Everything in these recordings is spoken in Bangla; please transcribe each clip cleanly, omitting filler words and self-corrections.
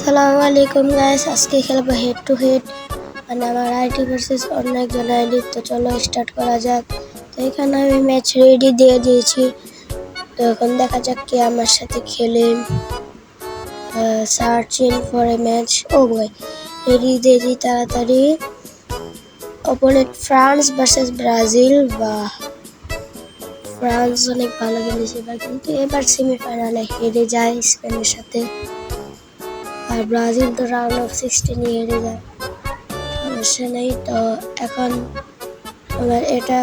আসসালামু আলাইকুম গাইস, আজকে খেলবো হেড টু হেড মানে আমার আইডি ভার্সেস অন্য একজন আইডি। তো চলো স্টার্ট করা যাক। তো এখানে আমি ম্যাচ রেডি দিয়ে দিয়েছি। তো এখন দেখা যাক কে আমার সাথে খেলে। Searching for a match. Oh boy, ready দিয়ে দিই তাড়াতাড়ি। Opponent France versus Brazil. বাহ, ফ্রান্স অনেক ভালো খেলেছে এবার, কিন্তু এবার সেমিফাইনালে হেরে যায় স্পেনের সাথে। আর ব্রাজিল তো রাউন্ড অফ 16 হেরে যায়, সমস্যা নেই। তো এখন আমার এটা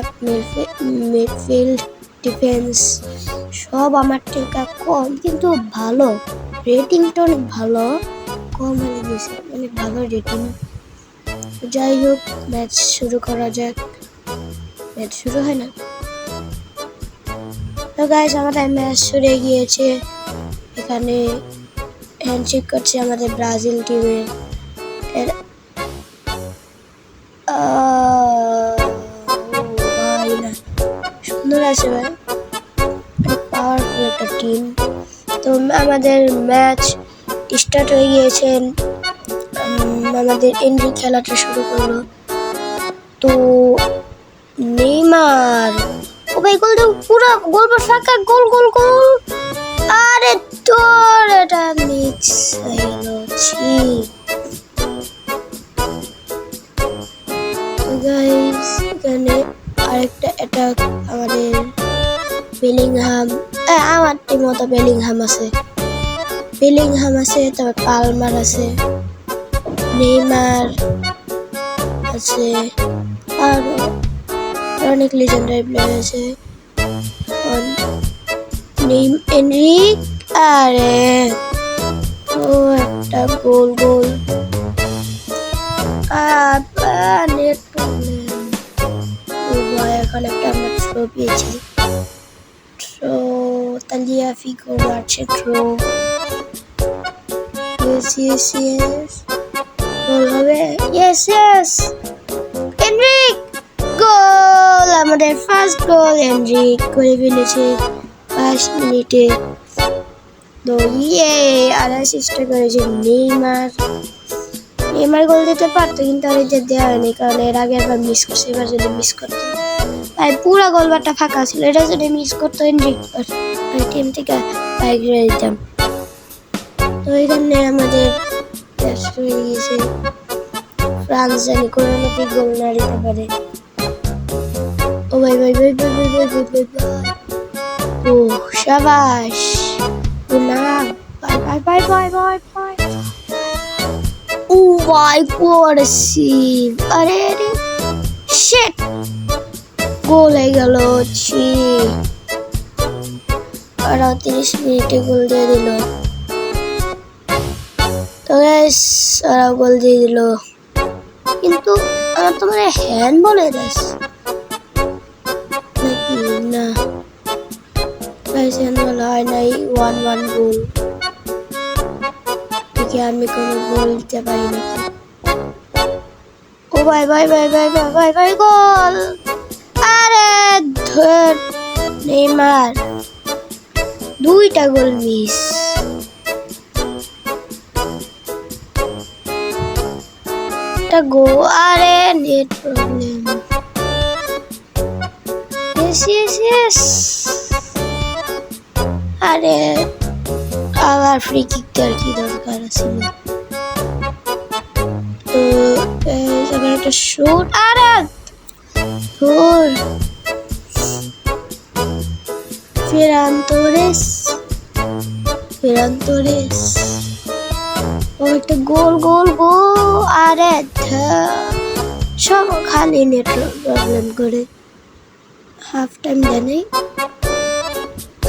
মিডফিল্ড ডিফেন্স সব আমার থেকে কম, কিন্তু ভালো রেটিংটা অনেক ভালো। কম হয়ে গেছে, অনেক ভালো রেটিং। যাই হোক, ম্যাচ শুরু করা যাক। ম্যাচ শুরু হয় না তো গাইস, আমাদের ম্যাচ শুরু হয়ে গিয়েছে। এখানে হ্যান্ডশেক করছে আমাদের ব্রাজিল টিমের। ভাই না, সুন্দর আছে ভাই, পাওয়ারফুল একটা টিম। তো আমাদের ম্যাচ স্টার্ট হয়ে গিয়েছে। আমাদের এন্ট্রি খেলাটা শুরু করলো। তো নেইমার, ও ভাই গোল দাও, পুরো গোল পর ফাঁকা, গোল গোল গোল। আরে তোর এটা মিস হয়ে গেল। গাইস, এখানে আরেকটা অ্যাটাক আমাদের বেলিংহাম। আমার টিমও তো বেলিংহাম আছে, তারপর পালমার আছে, নেইমার আছে, আর অনেক লিজেন্ডারি প্লেয়ার আছে। এনরিক, আরে ও একটা গোল গোল। Net problem. ও ভাই, এখন একটা আমরা থ্রো পেয়েছি। থ্রো, তালিয়া ফিগো মারছে থ্রো। ইয়েস গোল হবে। ইয়েস এনরিক, গোল! আমাদের ফার্স্ট গোল এনরিক করে ফেলেছে 5 মিনিটে। তো আর অ্যাসিস্ট করেছে নেইমার গোল দিতে পারতো, কিন্তু আর এটা দেওয়া হয়নি, কারণ এর আগে একবার মিস করছে। এবার যদি মিস করতো, তাই পুরো গোলবারটা ফাঁকা ছিল, এটা যদি মিস করতো এনরিক টিম থেকে বাইক করে দিতাম। তো এখানে আমাদের হয়ে গেছে। ফ্রান্স জানি কোনো মতে গোল না দিতে পারে। ও ভাই ভাই ভাই ভাই ভাই ভাই ভাই ভাই ভাই, ও শাবাশ। না, bye bye bye bye bye bye. ও ভাই, what a save! আরে শিট, গোল হয়ে গেল। আর 30 মিনিটে গোল দিয়ে দিল। তো গাইস, ওরা গোল দিয়ে দিল, কিন্তু আমার তো মানে হ্যান্ড বলে দাস নাকি না। গাইস, হ্যান্ড বল হয় নাই। 1-1 গোল। দেখি আমি কোনো গোল দিতে পারি নাকি। ও ভাই ভাই ভাই ভাই ভাই ভাই ভাই, গোল! আরে ধর, নেইমার 2টা গোল মিস। আরে নেট প্রবলেম। ইয়েস। আরে আবার ফ্রি কিক দেওয়ার কি দরকার ছিল? তো এবার একটা শুট। আরে গোল! ফেরান তোরেস, ও একটা গোল গোল গোল। আরে সব খালি নেট প্রবলেম করে। হাফ টাইম দেয়,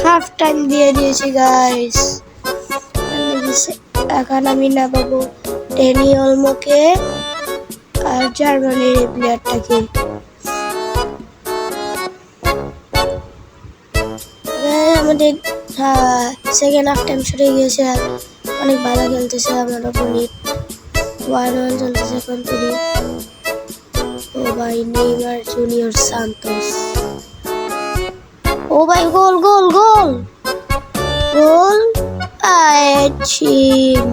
হাফ টাইম দিয়ে দিয়েছি গাইস। এখন আমি না পাবো ড্যানি অলমোকে আর জার্মানির প্লেয়ারটাকে। আমাদের সেকেন্ড হাফ টাইম শুরু হয়ে গিয়েছে। অনেক ভালো খেলতেছে আমার অপোনেন্ট। 1-1 চলতেছে কমপ্লিট। ও ভাই, নেইমার জুনিয়র সান্তোস। ও ভাই, গোল গোল গোল গোল।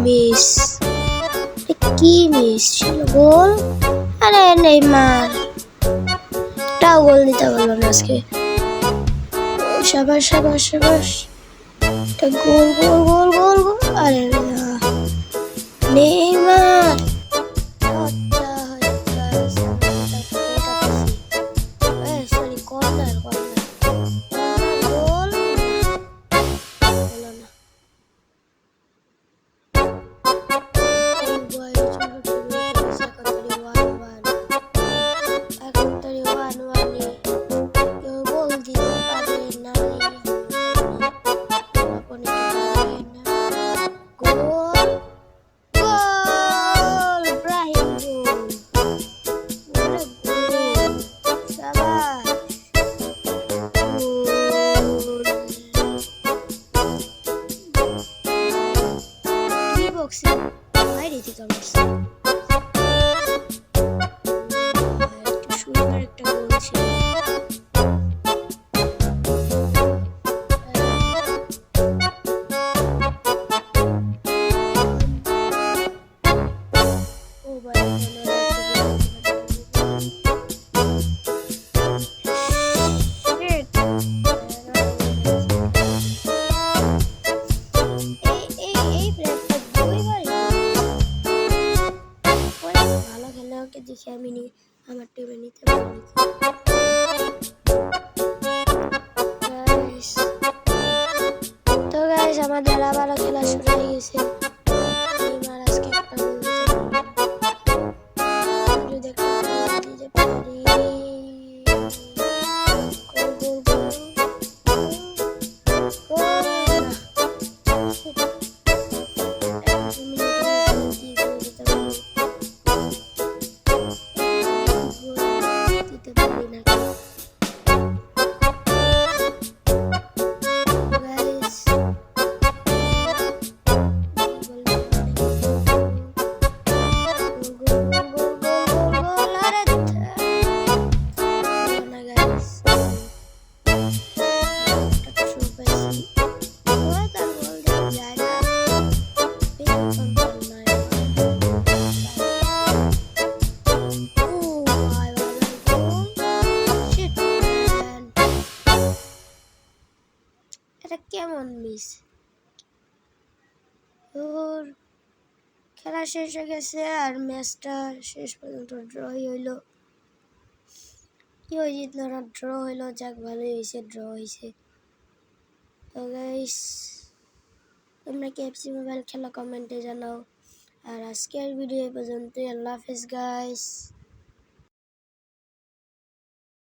মিস। কি মিস ছিল গোল? আরে নেইমার টাও গোল দিতে পারলো না আজকে। ও সাবাস সাবাস সাবাস, এটা গোল গোল গোল গোল গোল। আরে না, নেইমার আচ্ছা সরি, কর্নার কর্নার গোল হলো না। এখন তরি 1-1 কেউ গোল দিতে পারে না, গোল গোল ব্রাহিম গোল, গোল সাবাস গোল। কি বক্সিং বাইরে থেকে মারছে, একটু সুন্দর একটা গোল ছিল। ও ভাই ভালো খেলে ওকে দেখে আমি আমার টিমে নিতে পারি। তো গাইস আমাদের আবারও খেলা শুরু হয়ে গেছে। নেইমার আজকে একটা গোল দিতে পারলো, যদি একটা গোল দিতে পারি। গোল গোল গোল গোল না, দিতে পারি না। গাইস এটা কেমন মিস? ওর খেলা শেষ হয়ে গেছে আর ম্যাচটা শেষ পর্যন্ত ড্রই হইলো। কেউ জিতলো না, ড্র হইলো, যাক ভালোই হয়েছে, ড্র হয়েছে। তো গাইস তোমরা কি এফসি মোবাইল খেলা কমেন্টে জানাও। আর আজকের ভিডিও পর্যন্ত, আল্লাহ হাফেজ গাইস।